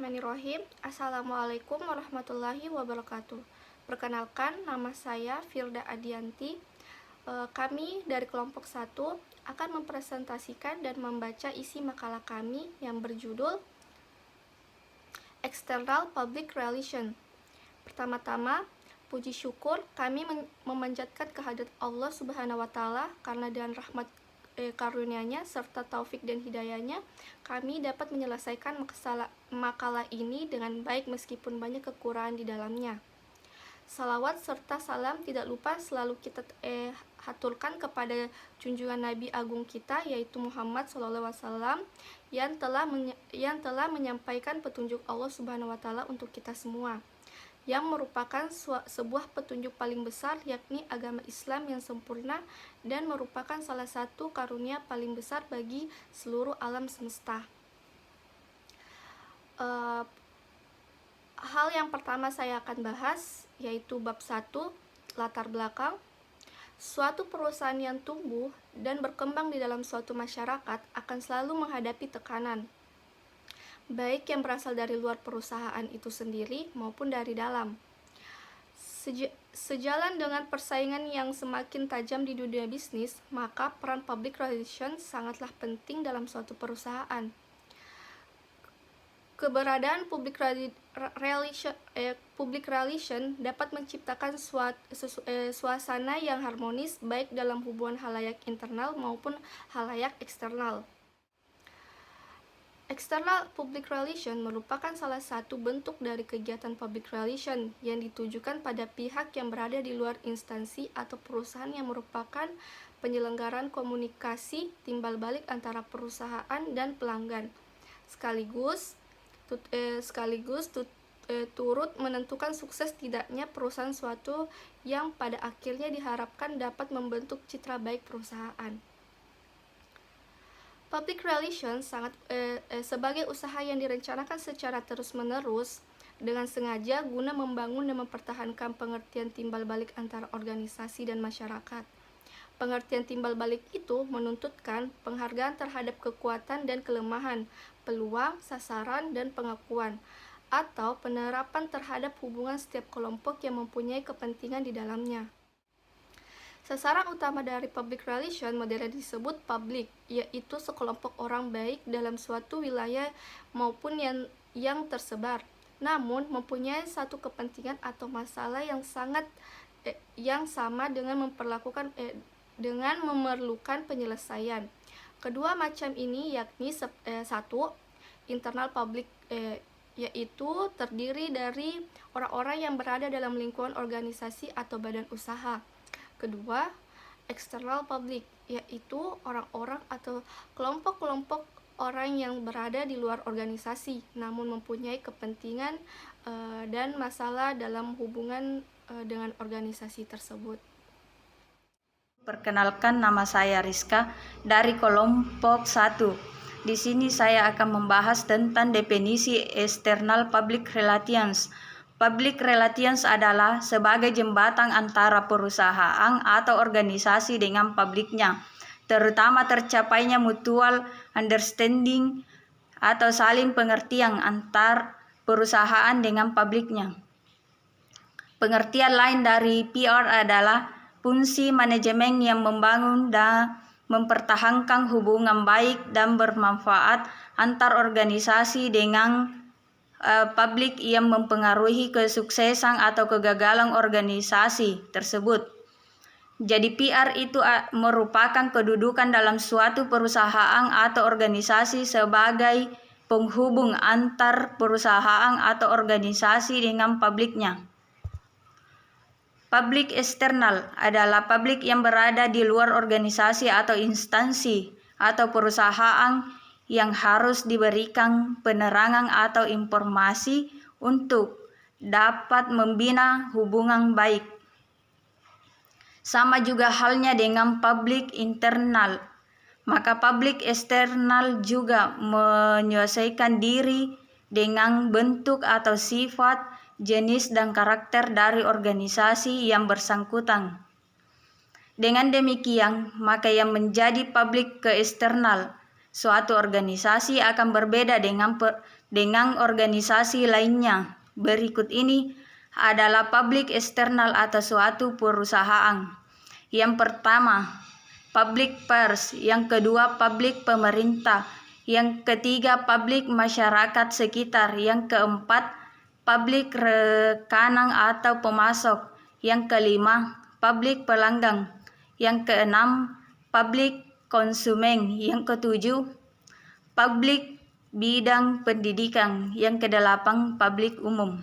Bismillahirrahmanirrahim. Assalamualaikum warahmatullahi wabarakatuh. Perkenalkan, nama saya Firda Adianti. Kami dari kelompok 1 akan mempresentasikan dan membaca isi makalah kami yang berjudul External Public Relation. Pertama-tama, puji syukur kami memanjatkan kehadirat Allah Subhanahu wa Ta'ala karena dengan rahmat karunia-Nya serta taufik dan hidayahnya kami dapat menyelesaikan makalah ini dengan baik meskipun banyak kekurangan di dalamnya. Salawat serta salam tidak lupa selalu kita haturkan kepada junjungan Nabi Agung kita, yaitu Muhammad SAW, yang telah menyampaikan petunjuk Allah Subhanahu wa Ta'ala untuk kita semua, yang merupakan sebuah petunjuk paling besar, yakni agama Islam yang sempurna dan merupakan salah satu karunia paling besar bagi seluruh alam semesta. Hal yang pertama saya akan bahas yaitu bab 1, latar belakang. Suatu perusahaan yang tumbuh dan berkembang di dalam suatu masyarakat akan selalu menghadapi tekanan, baik yang berasal dari luar perusahaan itu sendiri maupun dari dalam. Sejalan dengan persaingan yang semakin tajam di dunia bisnis, maka peran public relations sangatlah penting dalam suatu perusahaan. Keberadaan public relation dapat menciptakan suasana yang harmonis baik dalam hubungan halayak internal maupun halayak eksternal. External public relation merupakan salah satu bentuk dari kegiatan public relation yang ditujukan pada pihak yang berada di luar instansi atau perusahaan yang merupakan penyelenggaraan komunikasi timbal balik antara perusahaan dan pelanggan, sekaligus turut menentukan sukses tidaknya perusahaan suatu yang pada akhirnya diharapkan dapat membentuk citra baik perusahaan. Public relations sebagai usaha yang direncanakan secara terus-menerus dengan sengaja guna membangun dan mempertahankan pengertian timbal balik antara organisasi dan masyarakat. Pengertian timbal balik itu menuntutkan penghargaan terhadap kekuatan dan kelemahan, peluang, sasaran, dan pengakuan, atau penerapan terhadap hubungan setiap kelompok yang mempunyai kepentingan di dalamnya. Sasaran utama dari public relation modern disebut publik, yaitu sekelompok orang baik dalam suatu wilayah maupun yang tersebar, namun mempunyai satu kepentingan atau masalah yang sama dengan memerlukan penyelesaian. Kedua macam ini yakni 1. Internal public, yaitu terdiri dari orang-orang yang berada dalam lingkungan organisasi atau badan usaha. Kedua, external public, yaitu orang-orang atau kelompok-kelompok orang yang berada di luar organisasi namun mempunyai kepentingan dan masalah dalam hubungan dengan organisasi tersebut. Perkenalkan, nama saya Rizka dari kelompok 1. Di sini saya akan membahas tentang definisi external public relations. Public relations adalah sebagai jembatan antara perusahaan atau organisasi dengan publiknya, terutama tercapainya mutual understanding atau saling pengertian antar perusahaan dengan publiknya. Pengertian lain dari PR adalah fungsi manajemen yang membangun dan mempertahankan hubungan baik dan bermanfaat antar organisasi dengan publik yang mempengaruhi kesuksesan atau kegagalan organisasi tersebut. Jadi PR itu merupakan kedudukan dalam suatu perusahaan atau organisasi sebagai penghubung antar perusahaan atau organisasi dengan publiknya. Public external adalah publik yang berada di luar organisasi atau instansi atau perusahaan yang harus diberikan penerangan atau informasi untuk dapat membina hubungan baik. Sama juga halnya dengan public internal, maka public external juga menyesuaikan diri dengan bentuk atau sifat, jenis dan karakter dari organisasi yang bersangkutan. Dengan demikian, maka yang menjadi publik ke eksternal suatu organisasi akan berbeda dengan organisasi lainnya. Berikut ini adalah publik eksternal atau suatu perusahaan. Yang pertama, public pers. Yang kedua, publik pemerintah. Yang ketiga, publik masyarakat sekitar. Yang keempat, publik rekanan atau pemasok. Yang kelima, publik pelanggan. Yang keenam, publik konsumen. Yang ketujuh, publik bidang pendidikan. Yang kedelapan, publik umum.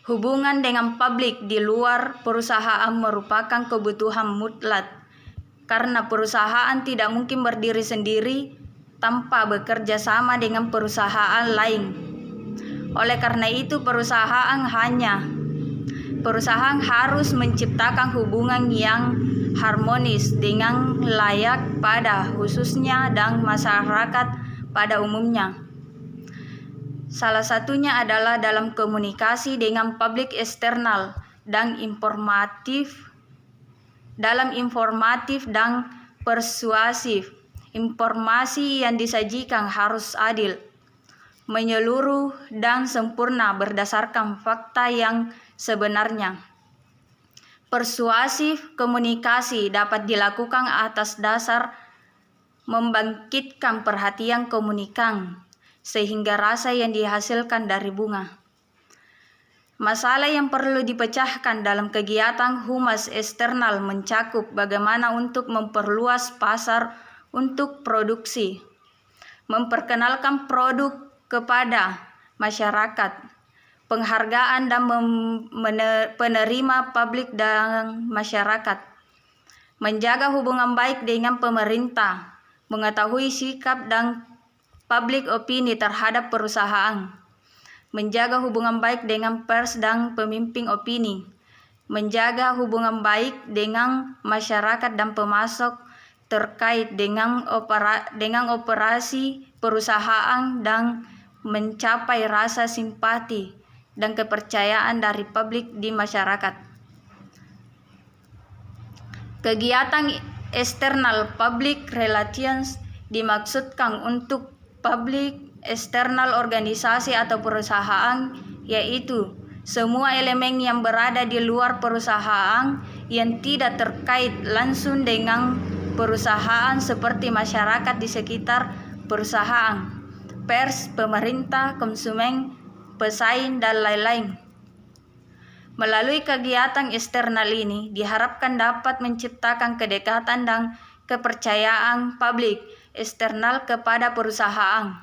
Hubungan dengan publik di luar perusahaan merupakan kebutuhan mutlak, karena perusahaan tidak mungkin berdiri sendiri tanpa bekerja sama dengan perusahaan lain. Oleh karena itu, perusahaan harus menciptakan hubungan yang harmonis dengan layak pada khususnya dan masyarakat pada umumnya. Salah satunya adalah dalam komunikasi dengan publik eksternal dan informatif dan persuasif. Informasi yang disajikan harus adil, menyeluruh, dan sempurna berdasarkan fakta yang sebenarnya. Persuasif komunikasi dapat dilakukan atas dasar membangkitkan perhatian komunikan, sehingga rasa yang dihasilkan dari bunga. Masalah yang perlu dipecahkan dalam kegiatan humas eksternal mencakup bagaimana untuk memperluas pasar untuk produksi, memperkenalkan produk kepada masyarakat, penghargaan dan penerima publik dan masyarakat, menjaga hubungan baik dengan pemerintah, mengetahui sikap dan public opini terhadap perusahaan, menjaga hubungan baik dengan pers dan pemimpin opini, menjaga hubungan baik dengan masyarakat dan pemasok terkait dengan operasi perusahaan dan mencapai rasa simpati dan kepercayaan dari publik di masyarakat. Kegiatan eksternal public relations dimaksudkan untuk publik eksternal organisasi atau perusahaan, yaitu semua elemen yang berada di luar perusahaan yang tidak terkait langsung dengan perusahaan seperti masyarakat di sekitar perusahaan, pers, pemerintah, konsumen, pesaing, dan lain-lain. Melalui kegiatan eksternal ini diharapkan dapat menciptakan kedekatan dan kepercayaan publik eksternal kepada perusahaan.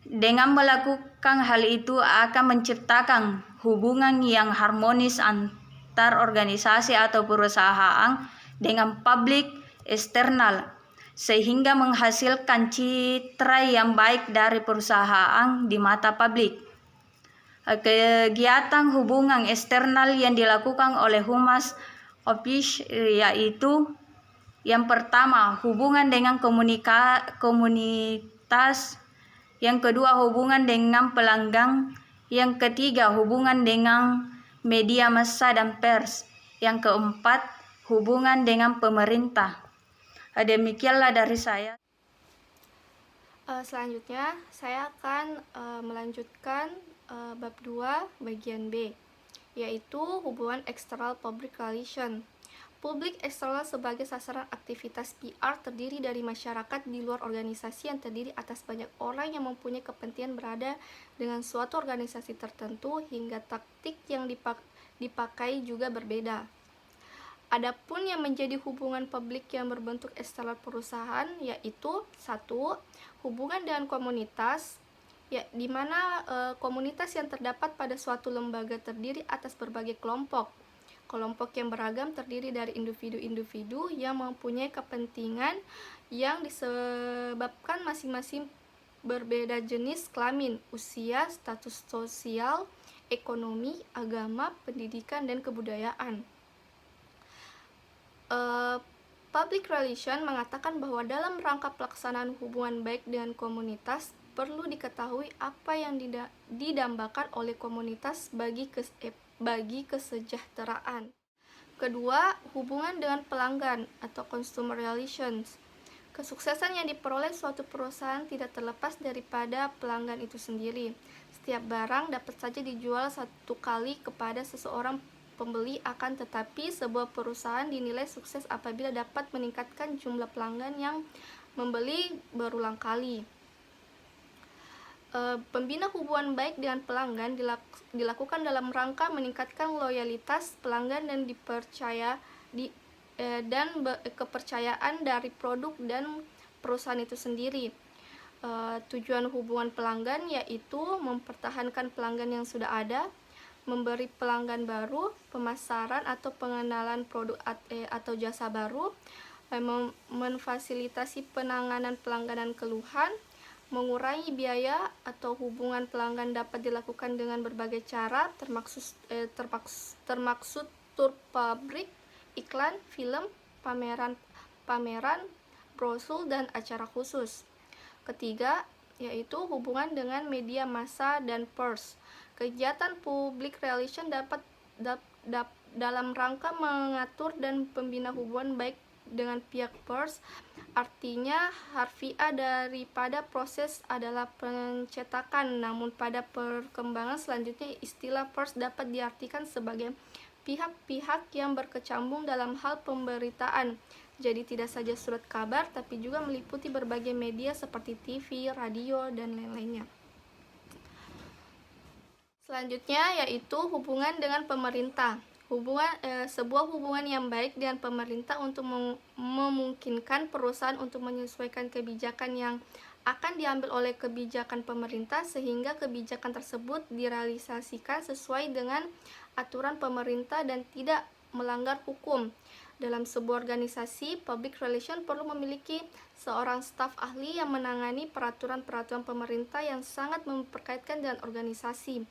Dengan melakukan hal itu akan menciptakan hubungan yang harmonis antar organisasi atau perusahaan dengan publik eksternal, sehingga menghasilkan citra yang baik dari perusahaan di mata publik. Kegiatan hubungan eksternal yang dilakukan oleh Humas Office yaitu yang pertama, hubungan dengan komunitas. Yang kedua, hubungan dengan pelanggan. Yang ketiga, hubungan dengan media massa dan pers. Yang keempat, hubungan dengan pemerintah. Demikianlah dari saya. Selanjutnya, saya akan melanjutkan bab 2 bagian B, yaitu hubungan eksternal public relation. Publik eksternal sebagai sasaran aktivitas PR terdiri dari masyarakat di luar organisasi yang terdiri atas banyak orang yang mempunyai kepentingan berada dengan suatu organisasi tertentu, hingga taktik yang dipakai juga berbeda. Adapun yang menjadi hubungan publik yang berbentuk eksternal perusahaan yaitu 1. Hubungan dengan komunitas, di mana komunitas yang terdapat pada suatu lembaga terdiri atas berbagai kelompok yang beragam, terdiri dari individu-individu yang mempunyai kepentingan yang disebabkan masing-masing berbeda jenis kelamin, usia, status sosial, ekonomi, agama, pendidikan, dan kebudayaan. Public relation mengatakan bahwa dalam rangka pelaksanaan hubungan baik dengan komunitas, perlu diketahui apa yang didambakan oleh komunitas bagi kesejahteraan. Kedua, hubungan dengan pelanggan atau consumer relations. Kesuksesan yang diperoleh suatu perusahaan tidak terlepas daripada pelanggan itu sendiri. Setiap barang dapat saja dijual satu kali kepada seseorang pembeli, akan tetapi sebuah perusahaan dinilai sukses apabila dapat meningkatkan jumlah pelanggan yang membeli berulang kali. Pembina hubungan baik dengan pelanggan dilakukan dalam rangka meningkatkan loyalitas pelanggan dan kepercayaan dari produk dan perusahaan itu sendiri. Tujuan hubungan pelanggan yaitu mempertahankan pelanggan yang sudah ada, memberi pelanggan baru, pemasaran atau pengenalan produk atau jasa baru, memfasilitasi penanganan pelanggan dan keluhan, mengurangi biaya atau hubungan pelanggan dapat dilakukan dengan berbagai cara, termaksud tur pabrik, iklan, film, pameran, brosur, dan acara khusus. Ketiga, yaitu hubungan dengan media massa dan pers. Kegiatan public relation dalam rangka mengatur dan membina hubungan baik dengan pihak pers. Artinya harfiah daripada proses adalah pencetakan, namun pada perkembangan selanjutnya istilah pers dapat diartikan sebagai pihak-pihak yang berkecimpung dalam hal pemberitaan. Jadi tidak saja surat kabar, tapi juga meliputi berbagai media seperti TV, radio, dan lain-lainnya. Selanjutnya yaitu hubungan dengan pemerintah. Sebuah hubungan yang baik dengan pemerintah untuk memungkinkan perusahaan untuk menyesuaikan kebijakan yang akan diambil oleh kebijakan pemerintah, sehingga kebijakan tersebut direalisasikan sesuai dengan aturan pemerintah dan tidak melanggar hukum. Dalam sebuah organisasi, public relation perlu memiliki seorang staf ahli yang menangani peraturan-peraturan pemerintah yang sangat memperkaitkan dengan organisasi.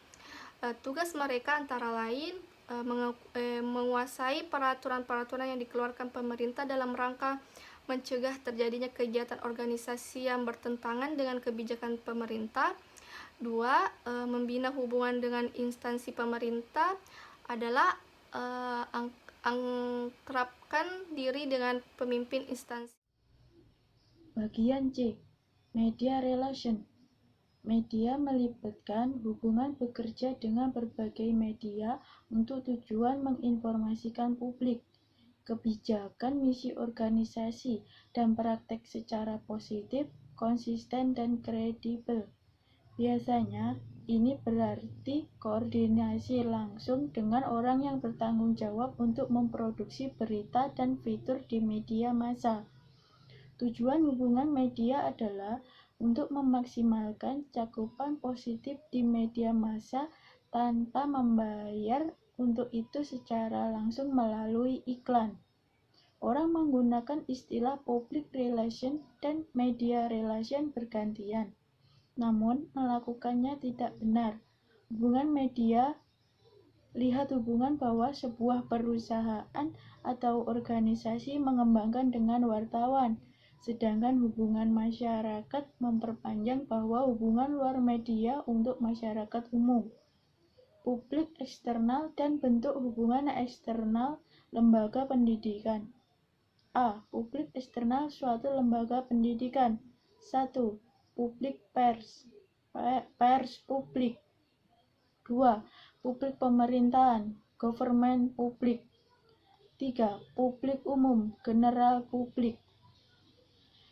Tugas mereka antara lain menguasai peraturan-peraturan yang dikeluarkan pemerintah dalam rangka mencegah terjadinya kegiatan organisasi yang bertentangan dengan kebijakan pemerintah. 2. Membina hubungan dengan instansi pemerintah adalah akrabkan diri dengan pemimpin instansi. Bagian C. Media relation. Media melibatkan hubungan bekerja dengan berbagai media untuk tujuan menginformasikan publik, kebijakan, misi organisasi, dan praktek secara positif, konsisten, dan kredibel. Biasanya, ini berarti koordinasi langsung dengan orang yang bertanggung jawab untuk memproduksi berita dan fitur di media massa. Tujuan hubungan media adalah untuk memaksimalkan cakupan positif di media massa tanpa membayar untuk itu secara langsung melalui iklan. Orang menggunakan istilah public relation dan media relation bergantian, namun melakukannya tidak benar. Hubungan media, lihat hubungan bahwa sebuah perusahaan atau organisasi mengembangkan dengan wartawan, sedangkan hubungan masyarakat memperpanjang bahwa hubungan luar media untuk masyarakat umum. Publik eksternal dan bentuk hubungan eksternal lembaga pendidikan. A. Publik eksternal suatu lembaga pendidikan. 1. Publik pers. Pers publik. 2. Publik pemerintahan. Government publik. 3. Publik umum. General publik.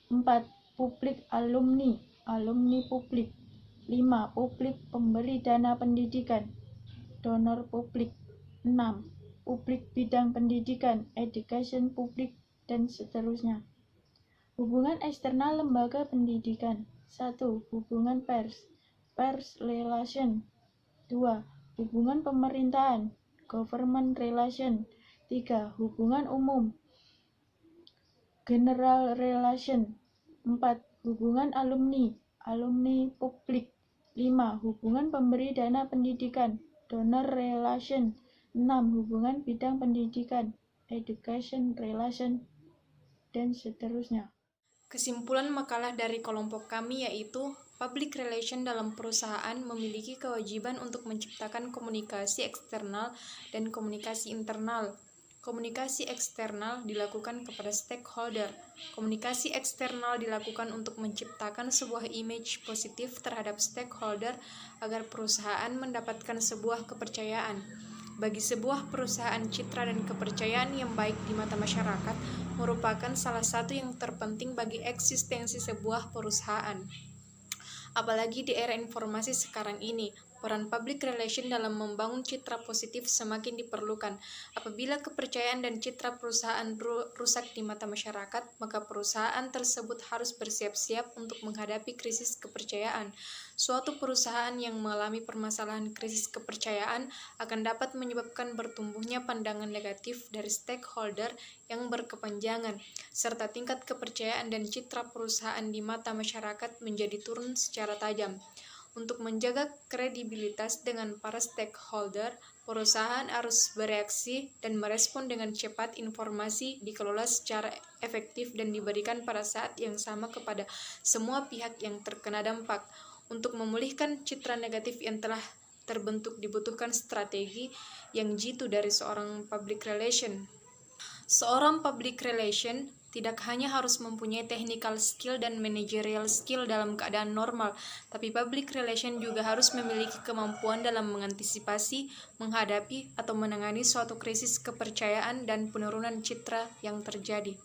4. Publik alumni. Alumni publik. 5. Publik pemberi dana pendidikan. Donor publik. 6. Publik bidang pendidikan. Education publik, dan seterusnya. Hubungan eksternal lembaga pendidikan. 1. Hubungan pers. Pers relation. 2. Hubungan pemerintahan. Government relation. 3. Hubungan umum. General relation. 4. Hubungan alumni. Alumni publik. 5. Hubungan pemberi dana pendidikan. Donor relation. 6. Hubungan bidang pendidikan. Education relation, dan seterusnya. Kesimpulan makalah dari kelompok kami yaitu public relation dalam perusahaan memiliki kewajiban untuk menciptakan komunikasi eksternal dan komunikasi internal. Komunikasi eksternal dilakukan kepada stakeholder. Komunikasi eksternal dilakukan untuk menciptakan sebuah image positif terhadap stakeholder agar perusahaan mendapatkan sebuah kepercayaan. Bagi sebuah perusahaan, citra dan kepercayaan yang baik di mata masyarakat merupakan salah satu yang terpenting bagi eksistensi sebuah perusahaan. Apalagi di era informasi sekarang ini, peran public relation dalam membangun citra positif semakin diperlukan. Apabila kepercayaan dan citra perusahaan rusak di mata masyarakat, maka perusahaan tersebut harus bersiap-siap untuk menghadapi krisis kepercayaan. Suatu perusahaan yang mengalami permasalahan krisis kepercayaan akan dapat menyebabkan bertumbuhnya pandangan negatif dari stakeholder yang berkepanjangan, serta tingkat kepercayaan dan citra perusahaan di mata masyarakat menjadi turun secara tajam. Untuk menjaga kredibilitas dengan para stakeholder, perusahaan harus bereaksi dan merespon dengan cepat. Informasi dikelola secara efektif dan diberikan pada saat yang sama kepada semua pihak yang terkena dampak. Untuk memulihkan citra negatif yang telah terbentuk dibutuhkan strategi yang jitu dari seorang public relation. Seorang public relation tidak hanya harus mempunyai technical skill dan managerial skill dalam keadaan normal, tapi public relation juga harus memiliki kemampuan dalam mengantisipasi, menghadapi, atau menangani suatu krisis kepercayaan dan penurunan citra yang terjadi.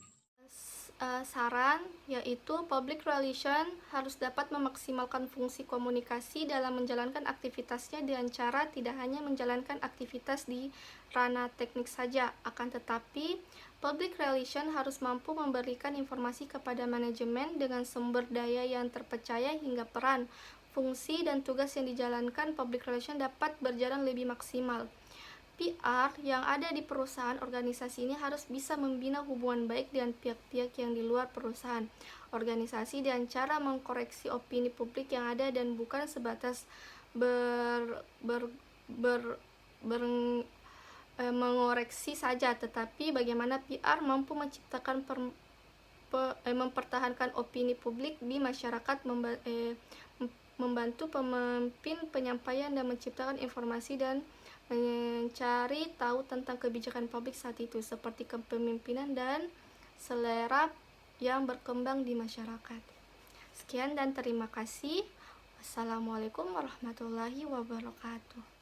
Saran yaitu public relation harus dapat memaksimalkan fungsi komunikasi dalam menjalankan aktivitasnya dengan cara tidak hanya menjalankan aktivitas di ranah teknik saja, akan tetapi public relation harus mampu memberikan informasi kepada manajemen dengan sumber daya yang terpercaya hingga peran, fungsi, dan tugas yang dijalankan public relation dapat berjalan lebih maksimal. PR yang ada di perusahaan organisasi ini harus bisa membina hubungan baik dengan pihak-pihak yang di luar perusahaan organisasi dengan cara mengkoreksi opini publik yang ada dan bukan sebatas mengoreksi saja, tetapi bagaimana PR mampu menciptakan mempertahankan opini publik di masyarakat, membantu pemimpin penyampaian dan menciptakan informasi dan mencari tahu tentang kebijakan publik saat itu, seperti kepemimpinan dan selera yang berkembang di masyarakat. Sekian dan terima kasih. Wassalamualaikum warahmatullahi wabarakatuh.